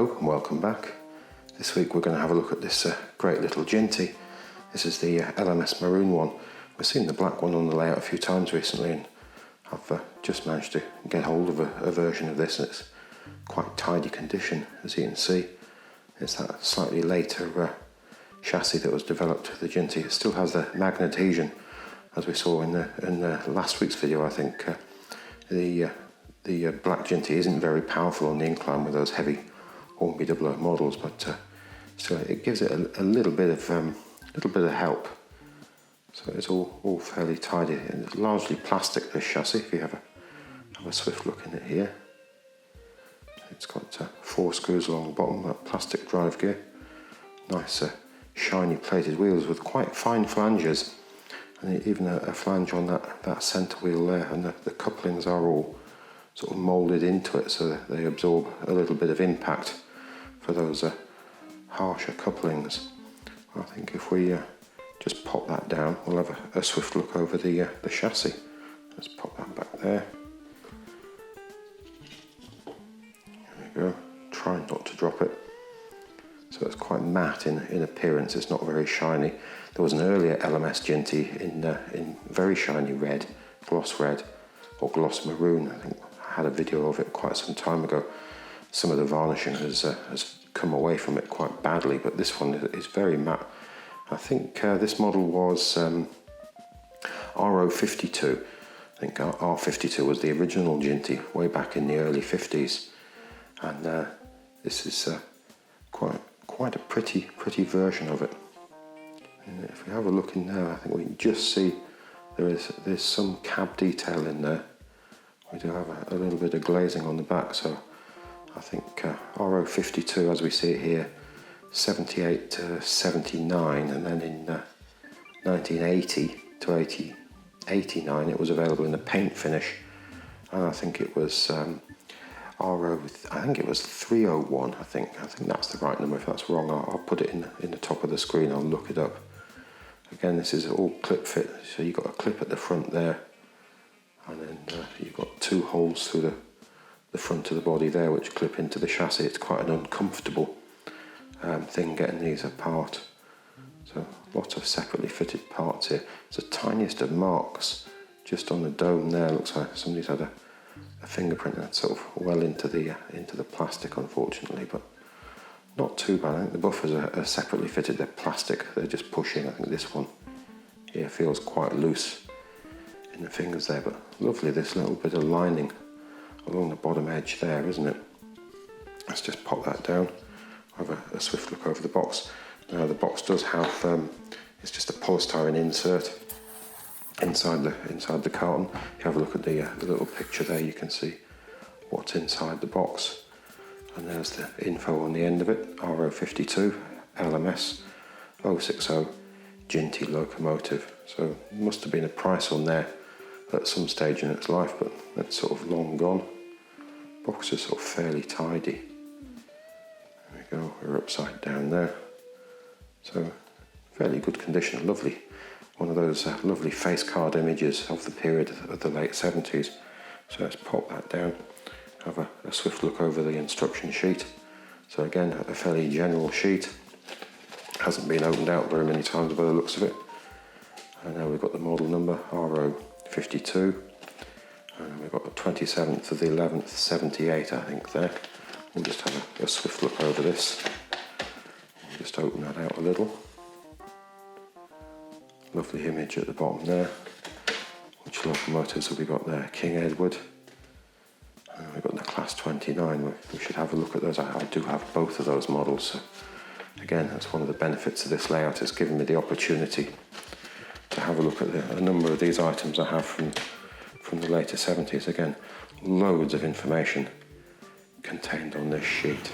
Hello and welcome back. This week we're going to have a look at this great little Jinty. This is the L.M.S maroon one. We've seen the black one on the layout a few times recently, and I've just managed to get hold of a version of this, and it's quite tidy condition, as you can see. It's that slightly later chassis that was developed for the Jinty. It still has the magnet adhesion, as we saw in the last week's video. I think the black Jinty isn't very powerful on the incline with those heavy Hornby 00 models, but still it gives it a little bit of help. So it's all fairly tidy, and it's largely plastic, this chassis. If you have a swift look in it here, it's got 4 screws along the bottom, that plastic drive gear, nice shiny plated wheels with quite fine flanges, and even a flange on that centre wheel there, and the couplings are all sort of moulded into it so that they absorb a little bit of impact for those harsher couplings. I think if we just pop that down, we'll have a swift look over the chassis. Let's pop that back there. There we go. Try not to drop it. So it's quite matte in appearance. It's not very shiny. There was an earlier L.M.S Jinty in very shiny red, or gloss maroon. I think I had a video of it quite some time ago. Some of the varnishing has come away from it quite badly, but this one is very matte. I think this model was R.052. I think R.052 was the original Jinty way back in the early 50s, and this is quite a pretty version of it. And if we have a look in there, I think we can just see there's some cab detail in there. We do have a little bit of glazing on the back, so I think R.052, as we see it here, 78 to 79, and then in 1980 to 89 it was available in a paint finish, and I think it was I think it was 301. I think that's the right number. If that's wrong, I'll put it in the top of the screen. I'll look it up. Again, this is all clip fit, so you've got a clip at the front there, and then you've got 2 holes through the front of the body there which clip into the chassis. It's quite an uncomfortable thing getting these apart. So lots of separately fitted parts here. It's the tiniest of marks just on the dome there. Looks like somebody's had a fingerprint that's sort of well into the plastic, unfortunately, but not too bad. I think the buffers are separately fitted. They're plastic. They're just pushing. I think this one here feels quite loose in the fingers there, but lovely, this little bit of lining along the bottom edge there, isn't it? Let's just pop that down. Have a swift look over the box. Now the box does have it's just a polystyrene insert inside the carton. If you have a look at the little picture there, you can see what's inside the box, and there's the info on the end of it. R.052 L.M.S 060 Jinty locomotive. So there must have been a price on there at some stage in its life, but that's sort of long gone. Box is sort of fairly tidy. There we go, we're upside down there. So fairly good condition, lovely. One of those lovely face card images of the period of the late 70s. So let's pop that down, have a swift look over the instruction sheet. So again, a fairly general sheet. Hasn't been opened out very many times by the looks of it. And now we've got the model number, R.052. And we've got the 27th of the 11th, 78, I think there. We'll just have a swift look over this. We'll just open that out a little. Lovely image at the bottom there. Which locomotives have we got there? King Edward. And we've got the Class 29. We should have a look at those. I do have both of those models. So again, that's one of the benefits of this layout. It's given me the opportunity to have a look at a number of these items I have from the later 70s. Again, loads of information contained on this sheet.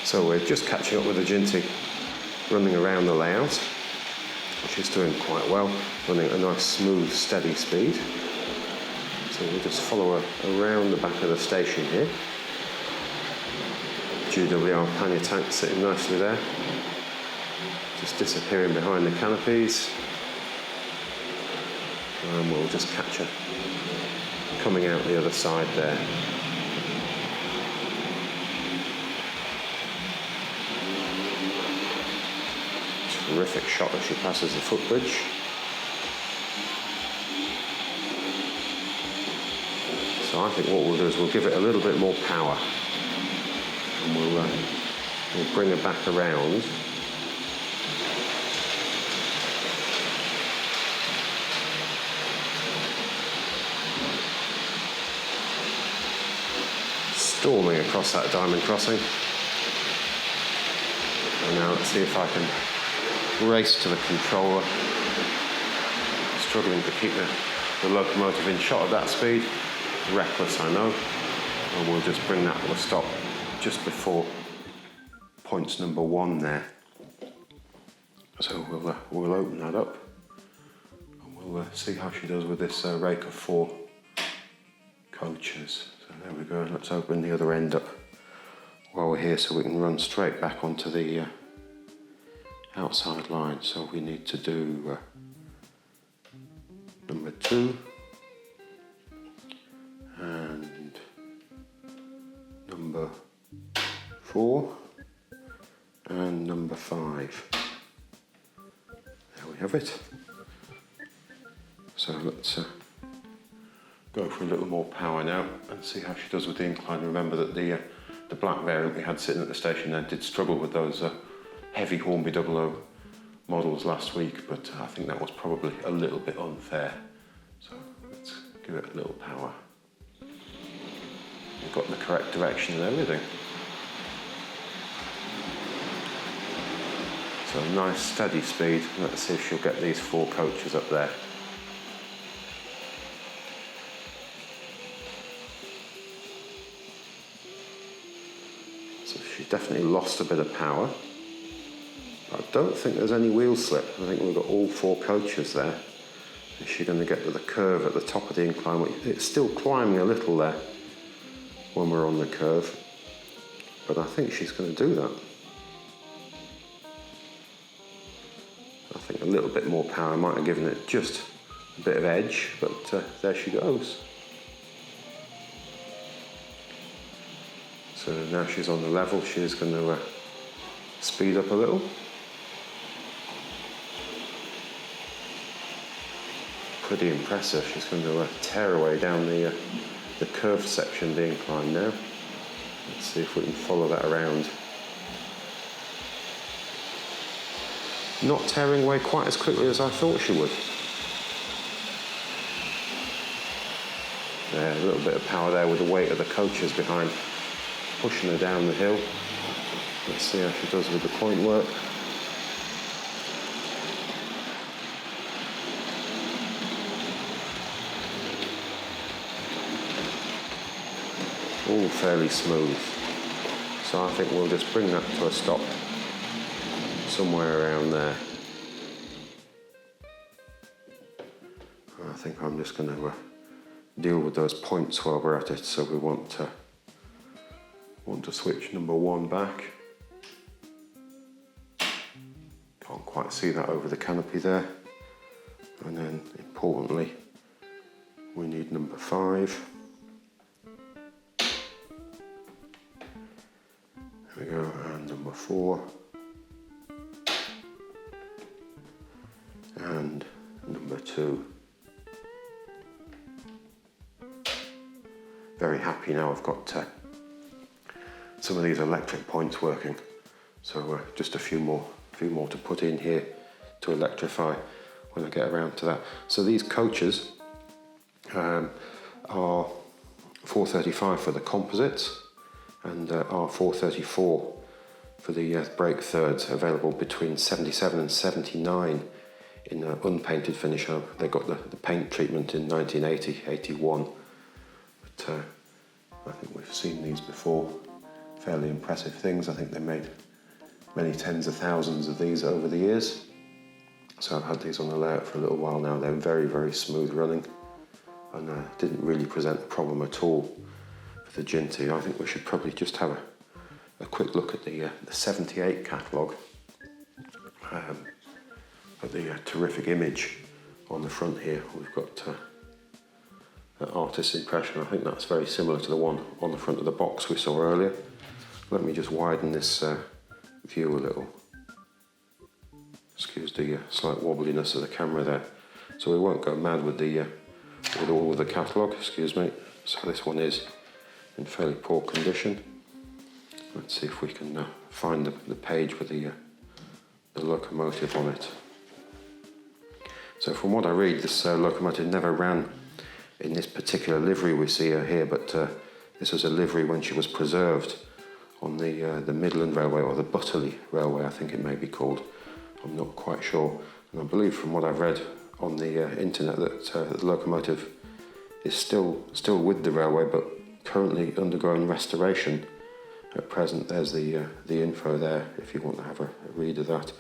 So we're just catching up with the Ginty, running around the layout, which is doing quite well, running at a nice smooth steady speed. So we'll just follow her around the back of the station here. GWR pannier tank sitting nicely there, just disappearing behind the canopies, and we'll just catch her coming out the other side there. Terrific shot as she passes the footbridge. So I think what we'll do is we'll give it a little bit more power, and we'll bring her back around. Storming across that diamond crossing. And now let's see if I can race to the controller. Struggling to keep the locomotive in shot at that speed. Reckless, I know. And we'll just bring that to a stop just before points number 1 there. So we'll open that up and we'll see how she does with this rake of 4 coaches. So there we go. Let's open the other end up while we're here so we can run straight back onto the outside line. So we need to do number 2 and number 4 and number 5. There we have it. So let's go for a little more power now and see how she does with the incline. Remember that the black variant we had sitting at the station there did struggle with those heavy Hornby 00 models last week, but I think that was probably a little bit unfair. So let's give it a little power. We've got the correct direction and everything. So nice steady speed. Let's see if she'll get these 4 coaches up there. So she's definitely lost a bit of power. I don't think there's any wheel slip. I think we've got all 4 coaches there. Is she going to get to the curve at the top of the incline? It's still climbing a little there when we're on the curve, but I think she's going to do that. I think a little bit more power might have given it just a bit of edge, but there she goes. So now she's on the level, she's going to speed up a little. Pretty impressive. She's going to tear away down the curved section of the incline now. Let's see if we can follow that around. Not tearing away quite as quickly as I thought she would. Yeah, a little bit of power there with the weight of the coaches behind, pushing her down the hill. Let's see how she does with the point work. All fairly smooth. So I think we'll just bring that to a stop somewhere around there. I think I'm just going to deal with those points while we're at it. So we want to switch number 1 back. Can't quite see that over the canopy there. And then importantly, we need number 5. There we go, and number 4. And number 2. Very happy now I've got some of these electric points working. So just a few more to put in here to electrify when I get around to that. So these coaches are 435 for the composites and R.054 for the brake thirds, available between 77 and 79 in unpainted finish. They got the paint treatment in 1980, 81, but I think we've seen these before. fairly impressive things. I think they made many tens of thousands of these over the years. So I've had these on the layout for a little while now. They're very, very smooth running and didn't really present a problem at all for the Jinty. I think we should probably just have a quick look at the 78 catalogue. At the terrific image on the front here. We've got an artist's impression. I think that's very similar to the one on the front of the box we saw earlier. Let me just widen this view a little. Excuse the slight wobbliness of the camera there. So we won't go mad with all of the catalogue, excuse me. So this one is in fairly poor condition. Let's see if we can find the page with the locomotive on it. So from what I read, this locomotive never ran in this particular livery we see her here, but this was a livery when she was preserved on the Midland Railway, or the Butterley Railway, I think it may be called. I'm not quite sure. And I believe from what I've read on the internet that the locomotive is still with the railway, but currently undergoing restoration at present. There's the info there if you want to have a read of that.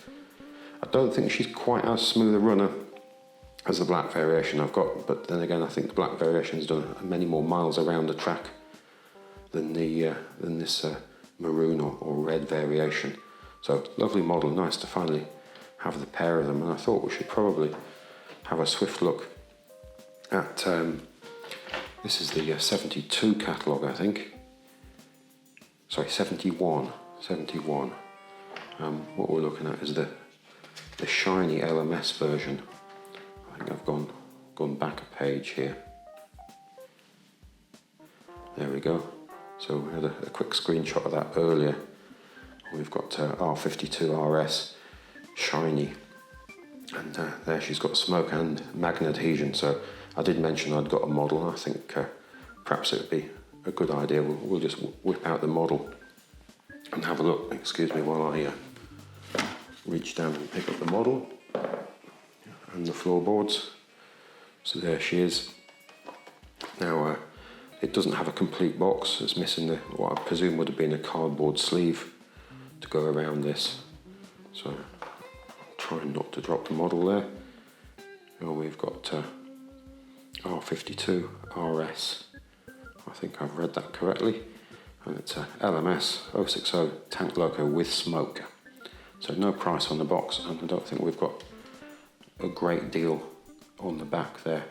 I don't think she's quite as smooth a runner as the black variation I've got, but then again I think the black variation has done many more miles around the track than this maroon or red variation. So lovely model, nice to finally have the pair of them, and I thought we should probably have a swift look at this is the 72 catalogue, I think. Sorry, 71. What we're looking at is the shiny L.M.S version. I think I've gone back a page here. There we go. So we had a quick screenshot of that earlier. We've got R.052RS shiny, and there she's got smoke and magnet adhesion. So I did mention I'd got a model. I think perhaps it would be a good idea. We'll just whip out the model and have a look. Excuse me while I reach down and pick up the model and the floorboards. So there she is. Now it doesn't have a complete box. It's missing what I presume would have been a cardboard sleeve to go around this. So I'm trying not to drop the model there. And we've got R.052RS. I think I've read that correctly. And it's a L.M.S. 060 tank loco with smoke. So no price on the box, and I don't think we've got a great deal on the back there.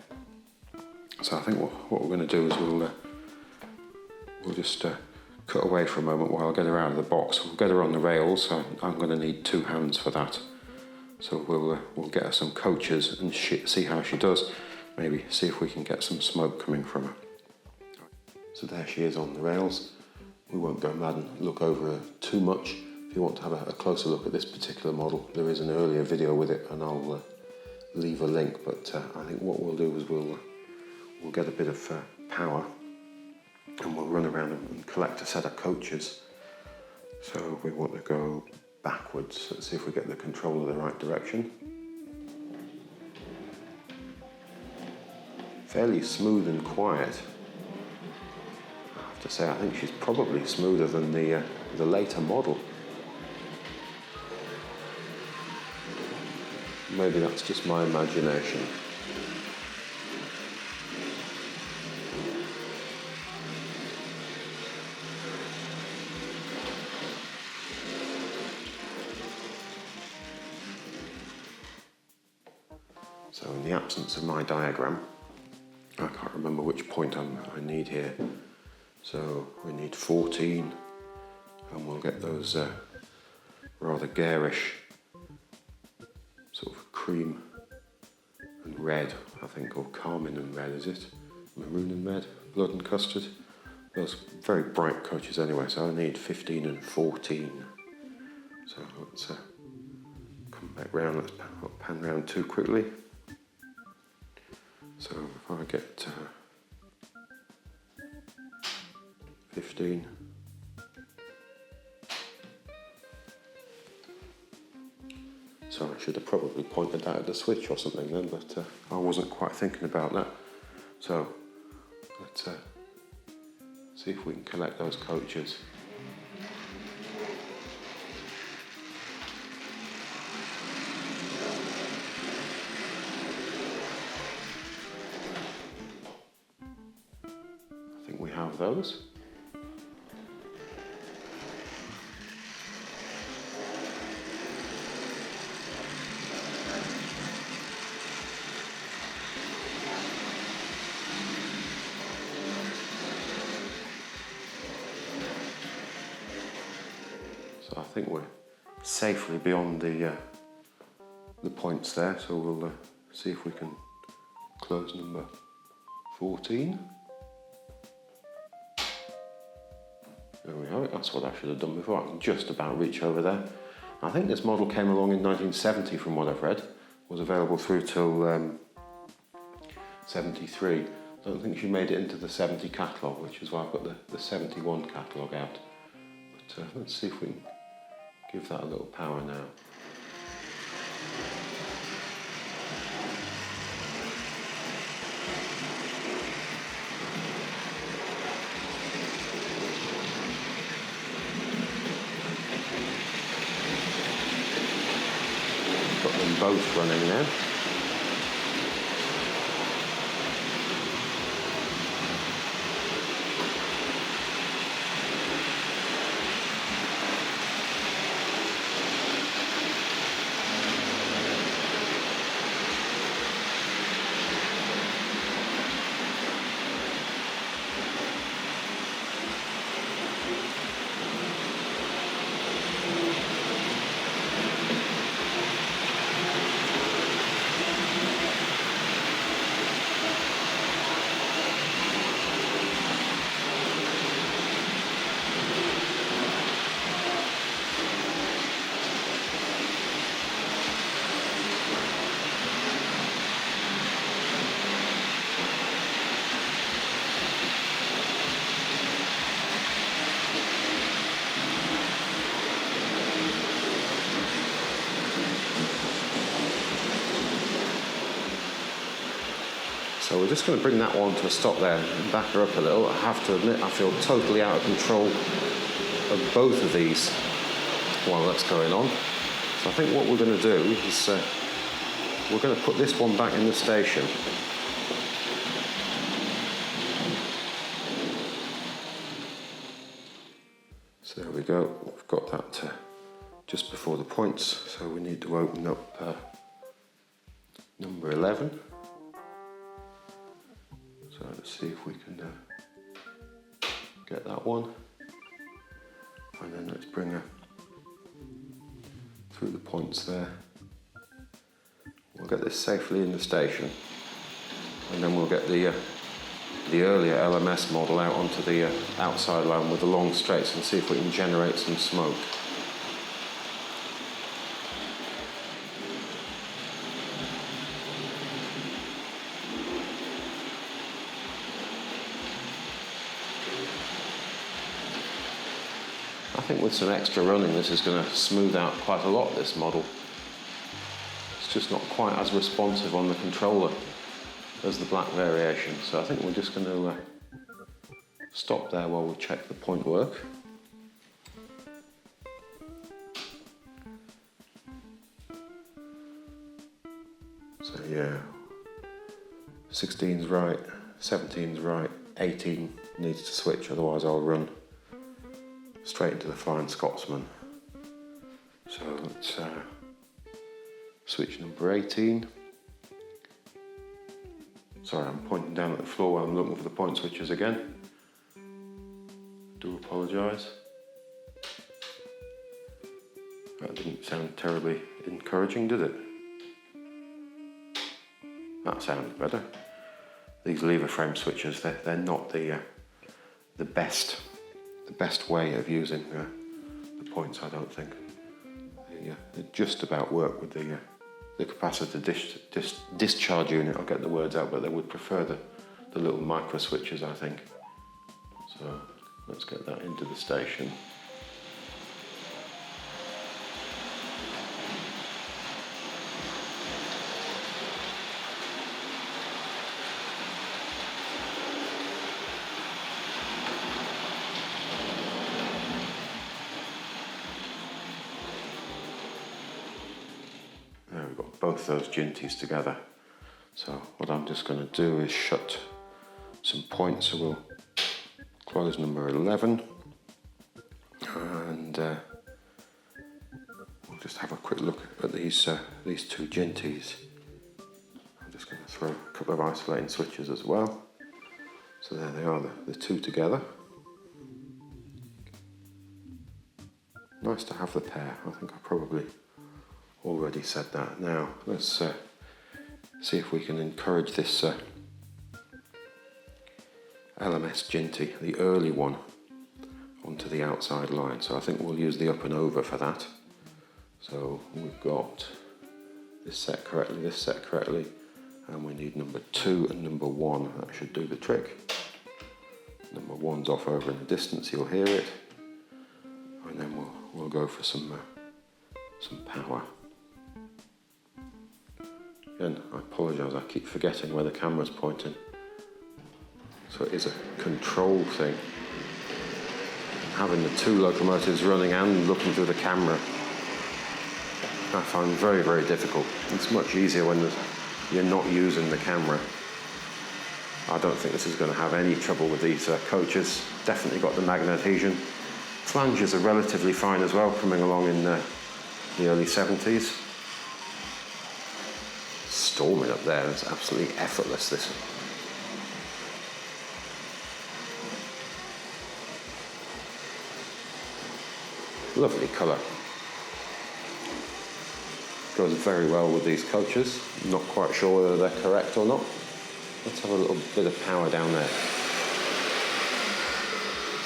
So I think what we're going to do is we'll just cut away for a moment while I get her out of the box. We'll get her on the rails. So I'm going to need 2 hands for that. So we'll get her some coaches and see how she does. Maybe see if we can get some smoke coming from her. So there she is on the rails. We won't go mad and look over her too much. If you want to have a closer look at this particular model, there is an earlier video with it, and I'll leave a link. But I think what we'll do is we'll get a bit of power, and we'll run around and collect a set of coaches. So we want to go backwards. Let's see if we get the controller the right direction. Fairly smooth and quiet. I have to say, I think she's probably smoother than the later model. Maybe that's just my imagination. So in the absence of my diagram, I can't remember which point I need here. So we need 14, and we'll get those rather garish, sort of cream and red, I think, or carmine and red, is it? Maroon and red, blood and custard. Those very bright coaches anyway, so I need 15 and 14. So let's come back round, let's pan round too quickly. So if I get 15, so I should have probably pointed that at the switch or something then, but I wasn't quite thinking about that. So let's see if we can collect those coaches. those. So I think we're safely beyond the points there, so we'll see if we can close number 14. There we have it, that's what I should have done before. I can just about reach over there. I think this model came along in 1970 from what I've read. Was available through till 73. I don't think she made it into the 70 catalogue, which is why I've got the 71 catalogue out. But let's see if we can give that a little power now. Got them both running now. So we're just going to bring that one to a stop there and back her up a little. I have to admit I feel totally out of control of both of these while that's going on. So I think what we're going to do is we're going to put this one back in the station. So there we go, we've got that just before the points, so we need to open up number 11. So let's see if we can get that one, and then let's bring her through the points there. We'll get this safely in the station, and then we'll get the earlier L.M.S model out onto the outside line with the long straights and see if we can generate some smoke. I think with some extra running this is going to smooth out quite a lot, this model. It's just not quite as responsive on the controller as the black variation, so I think we're just going to stop there while we check the point work. So yeah, 16's right, 17's right, 18 needs to switch, otherwise I'll run straight into the Flying Scotsman. So let's switch number 18. Sorry, I'm pointing down at the floor while I'm looking for the point switches again. Do apologise. That didn't sound terribly encouraging, did it? That sounds better. These lever frame switches, they're not the best way of using the points, I don't think. They just about work with the capacitor discharge unit. I'll get the words out, but they would prefer the little micro switches, I think. So let's get that into the station. There we've got both those Jintys together. So what I'm just going to do is shut some points, so we'll close number 11, and we'll just have a quick look at these two Jintys. I'm just going to throw a couple of isolating switches as well. So there they are, the two together. Nice to have the pair. I think I probably already said that. Now let's see if we can encourage this L.M.S Jinty, the early one, onto the outside line. So I think we'll use the up and over for that. So we've got this set correctly, and we need number 2 and number 1. That should do the trick. Number 1's off over in the distance, you'll hear it, and then we'll go for some power. Again, I apologise, I keep forgetting where the camera's pointing. So it is a control thing. Having the two locomotives running and looking through the camera, I find very, very difficult. It's much easier when you're not using the camera. I don't think this is going to have any trouble with these coaches. Definitely got the magnet adhesion. Flanges are relatively fine as well, coming along in the early 70s. Storming up there, it's absolutely effortless, this. Lovely colour. Goes very well with these coaches. Not quite sure whether they're correct or not. Let's have a little bit of power down there.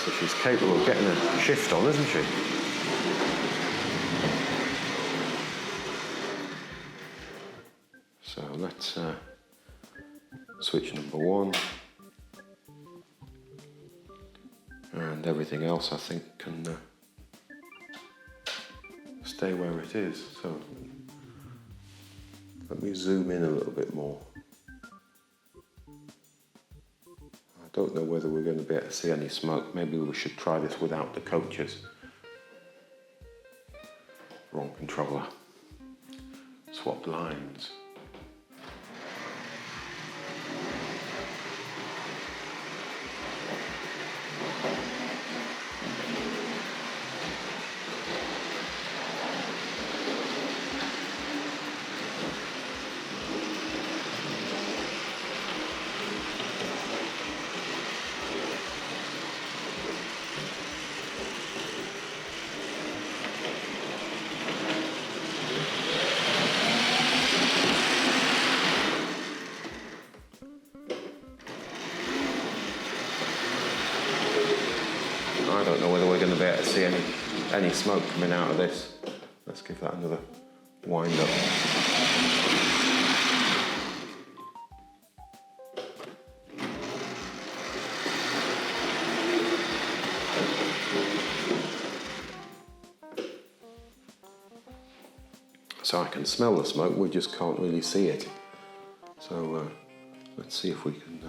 So she's capable of getting a shift on, isn't she? So let's switch number 1. And everything else I think can stay where it is. So let me zoom in a little bit more. I don't know whether we're going to be able to see any smoke. Maybe we should try this without the coaches. Wrong controller. Swap lines. I don't know whether we're going to be able to see any smoke coming out of this. Let's give that another wind up. So I can smell the smoke, we just can't really see it. So let's see if we can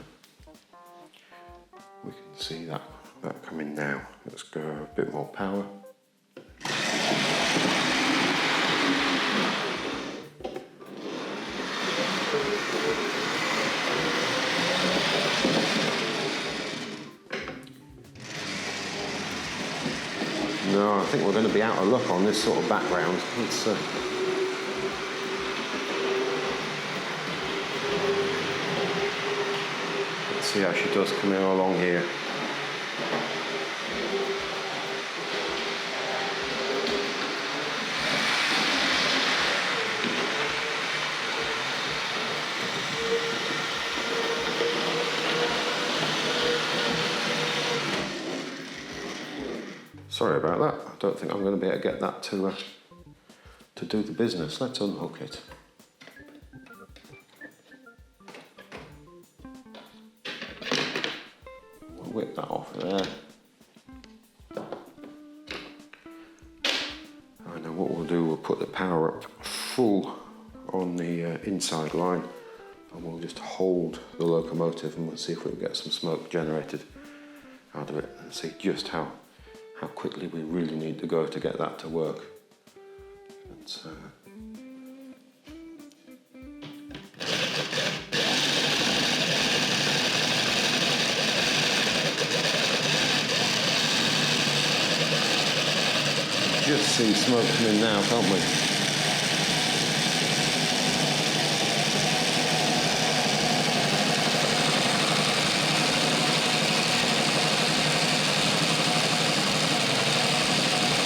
see that coming now. Let's go a bit more power. No, I think we're going to be out of luck on this sort of background. Let's see how she does coming along here. Sorry about that. I don't think I'm going to be able to get that to do the business. Let's unhook it. We'll whip that off there. And then what we'll do, we'll put the power up full on the inside line, and we'll just hold the locomotive, and we'll see if we can get some smoke generated out of it, and see just how quickly we really need to go to get that to work. Let's, just see smoke coming now, can't we?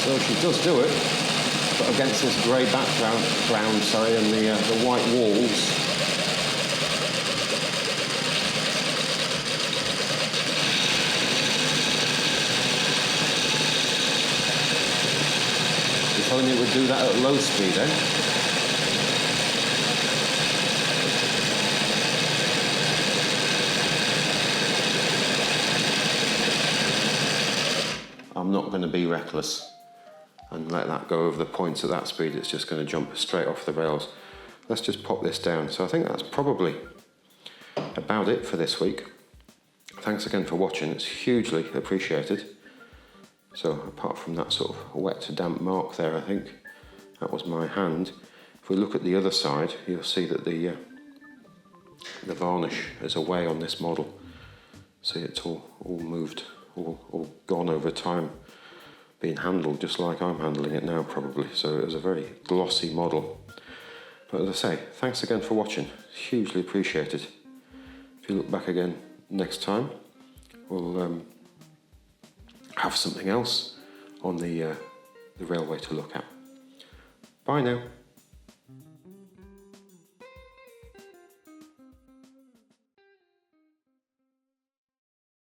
So she does do it, but against this grey background, and the white walls. If only it would do that at low speed, eh? I'm not going to be reckless and let that go over the points at that speed. It's just going to jump straight off the rails. Let's just pop this down. So I think that's probably about it for this week. Thanks again for watching. It's hugely appreciated. So apart from that sort of wet damp mark there, I think that was my hand. If we look at the other side, you'll see that the varnish is away on this model. See, it's all moved, all gone over time, being handled just like I'm handling it now probably. So it was a very glossy model. But as I say, thanks again for watching. Hugely appreciated. If you look back again next time, we'll have something else on the railway to look at. Bye now.